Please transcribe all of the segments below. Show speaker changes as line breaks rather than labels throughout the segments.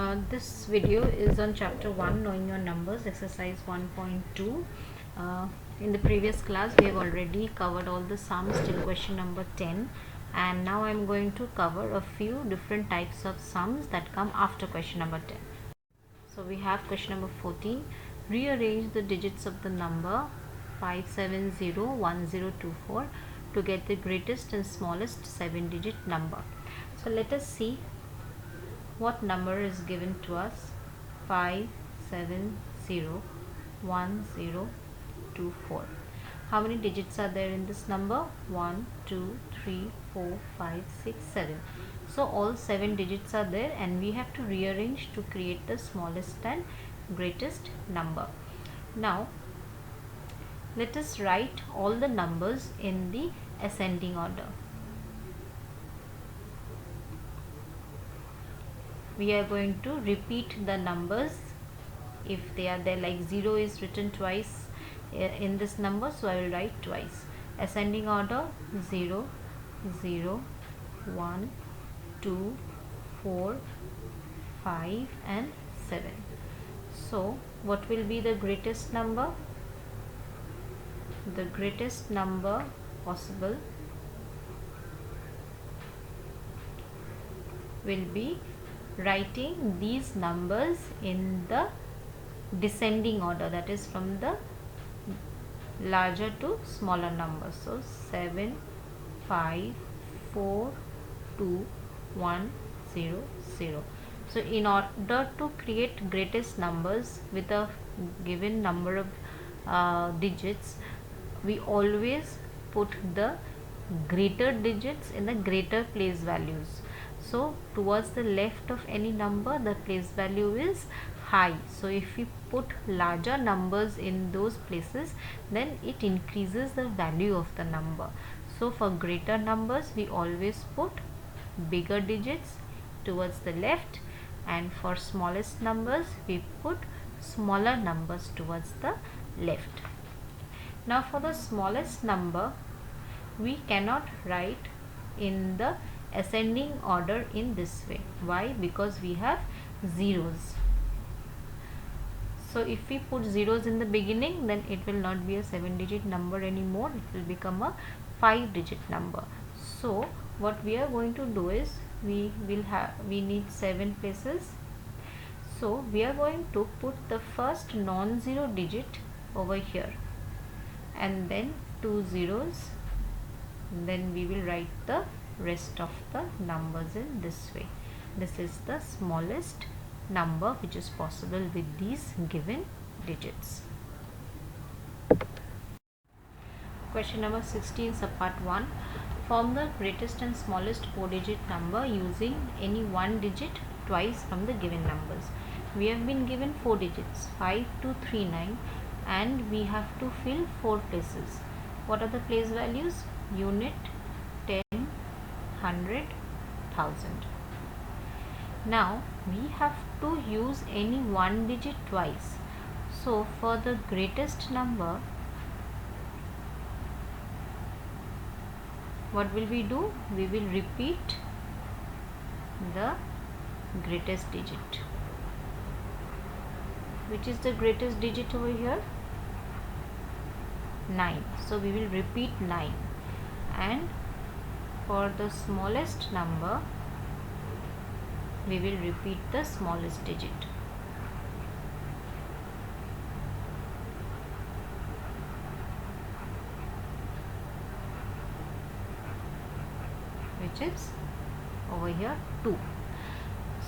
This video is on chapter 1, knowing your numbers, exercise 1.2. In the previous class we have already covered all the sums till question number 10, and now I am going to cover a few different types of sums that come after question number 10. So we have question number 14. Rearrange the digits of the number 5701024 to get the greatest and smallest 7-digit number. So let us see what number is given to us. 5701024. How many digits are there in this number? 1, 2, 3, 4, 5, 6, 7. So all 7 digits are there, and we have to rearrange to create the smallest and greatest number. Now let us write all the numbers in the ascending order. We are going to repeat the numbers if they are there, like 0 is written twice in this number, so I will write twice. Ascending order: 0, 0, 1, 2, 4, 5 and 7. So what will be the greatest number? The greatest number possible will be writing these numbers in the descending order, that is from the larger to smaller numbers. So 7, 5, 4, 2, 1, 0, 0. So in order to create greatest numbers with a given number of digits, we always put the greater digits in the greater place values. So towards the left of any number, the place value is high. So if we put larger numbers in those places, then it increases the value of the number. So for greater numbers, we always put bigger digits towards the left, and for smallest numbers, we put smaller numbers towards the left. Now for the smallest number, we cannot write in the ascending order in this way. Why? Because we have zeros. So if we put zeros in the beginning, then it will not be a 7-digit number anymore, it will become a 5-digit number. So what we are going to do is, we need 7 places. So we are going to put the first non-zero digit over here, and then 2 zeros. Then we will write the rest of the numbers in this way. This is the smallest number which is possible with these given digits. Question number 16, subpart 1. Form the greatest and smallest 4-digit number using any one digit twice from the given numbers. We have been given 4 digits, 5239, and we have to fill 4 places. What are the place values? Unit, 10, 100, 1000. Now we have to use any one digit twice. So for the greatest number, what will we do? We will repeat the greatest digit. Which is the greatest digit over here? 9. So we will repeat 9. And for the smallest number, we will repeat the smallest digit, which is over here 2.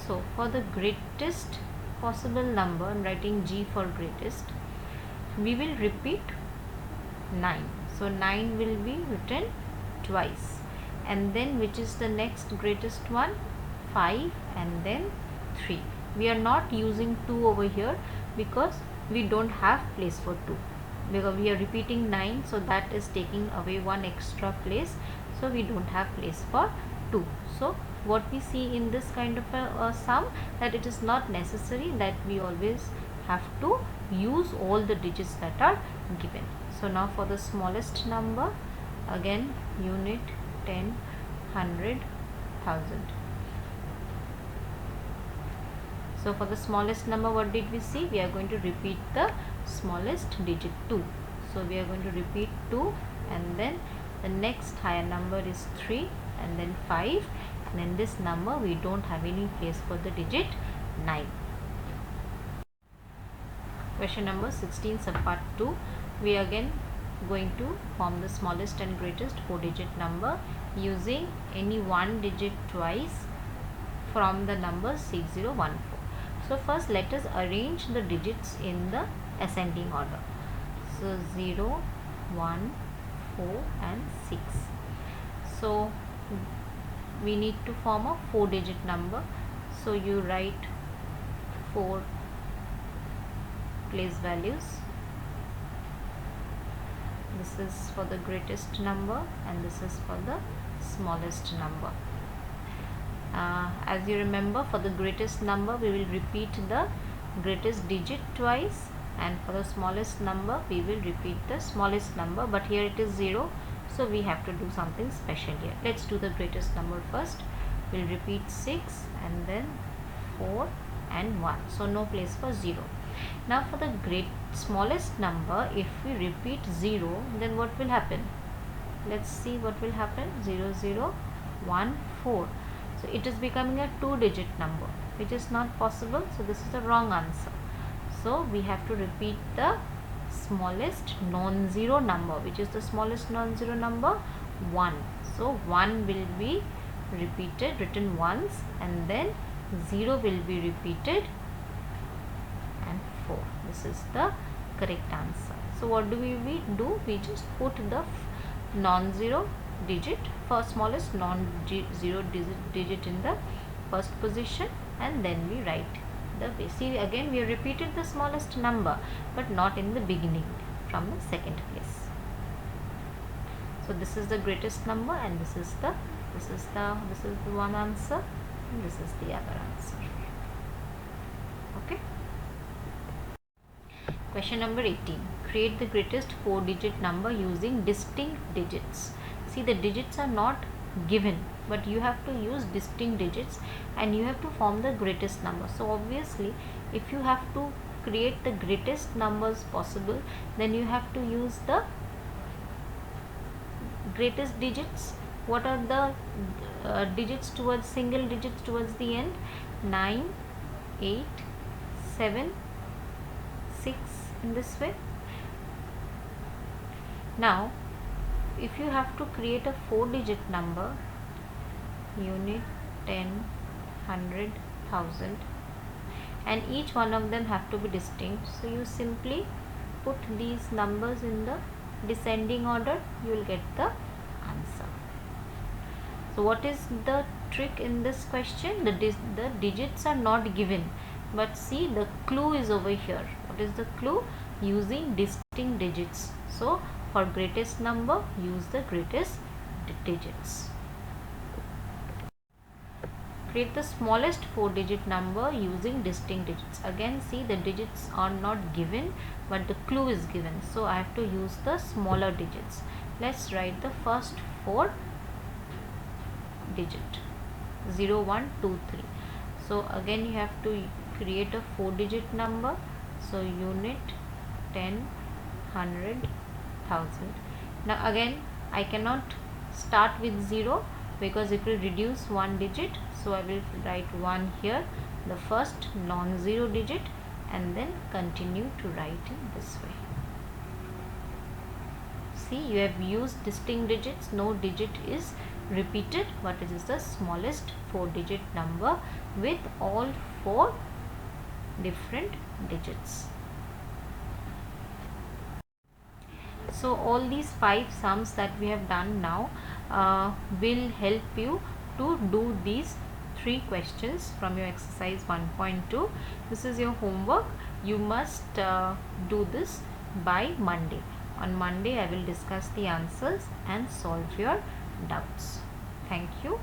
So for the greatest possible number, I am writing G for greatest, we will repeat 9. So 9 will be written twice. And then which is the next greatest one? 5 and then 3. We are not using 2 over here because we don't have place for 2, because we are repeating 9, so that is taking away one extra place, so we don't have place for 2. So what we see in this kind of a sum, that it is not necessary that we always have to use all the digits that are given. So now for the smallest number, again unit, 10, 100, 1000. So for the smallest number, what did we see? We are going to repeat the smallest digit 2. So we are going to repeat 2, and then the next higher number is 3, and then 5, and in this number we don't have any place for the digit 9. Question number 16, subpart 2. We are again going to form the smallest and greatest 4-digit number using any one digit twice from the number 6014. So first let us arrange the digits in the ascending order. So 0, 1, 4 and 6. So we need to form a 4-digit number. So you write 4 place values. This is for the greatest number and this is for the smallest number. As you remember, for the greatest number we will repeat the greatest digit twice, and for the smallest number we will repeat the smallest number, but here it is 0, so we have to do something special here. Let's do the greatest number first. We'll repeat 6 and then 4 and 1, so no place for 0. Now for the smallest number, if we repeat 0, then what will happen? Let's see what will happen. 0, 0, 1, 4. So it is becoming a 2-digit number, which is not possible. So this is the wrong answer. So we have to repeat the smallest non-zero number. Which is the smallest non-zero number? 1. So 1 will be repeated, written once, and then 0 will be repeated, and 4. This is the correct answer. So what do we do? We just put the non-zero digit for smallest non-zero digit in the first position, and then we write the base. See, again we have repeated the smallest number, but not in the beginning, from the second place. So this is the greatest number, and this is the one answer, and this is the other answer. Okay. Question number 18. Create the greatest 4-digit number using distinct digits. See, the digits are not given, but you have to use distinct digits and you have to form the greatest number. So obviously, if you have to create the greatest numbers possible, then you have to use the greatest digits. What are the digits towards single digits towards the end? 9, 8, 7, 6, in this way. Now if you have to create a 4-digit number, unit, 10, 100, 1000, and each one of them have to be distinct. So you simply put these numbers in the descending order, you will get the answer. So what is the trick in this question? The digits are not given, but see, the clue is over here. What is the clue? Using distinct digits. So for greatest number, use the greatest digits. Create the smallest 4-digit number using distinct digits. Again, see, the digits are not given, but the clue is given. So I have to use the smaller digits. Let's write the first 4 digit. 0, 1, 2, 3. So again you have to create a 4-digit number. So unit, 10, 100, 1000. Now again I cannot start with 0 because it will reduce 1 digit. So I will write 1 here, the first non-zero digit, and then continue to write in this way. See, you have used distinct digits, no digit is repeated, but it is the smallest 4-digit number with all 4 different digits. So all these 5 sums that we have done now will help you to do these 3 questions from your exercise 1.2. This is your homework. You must do this by Monday. On Monday I will discuss the answers and solve your doubts. Thank you.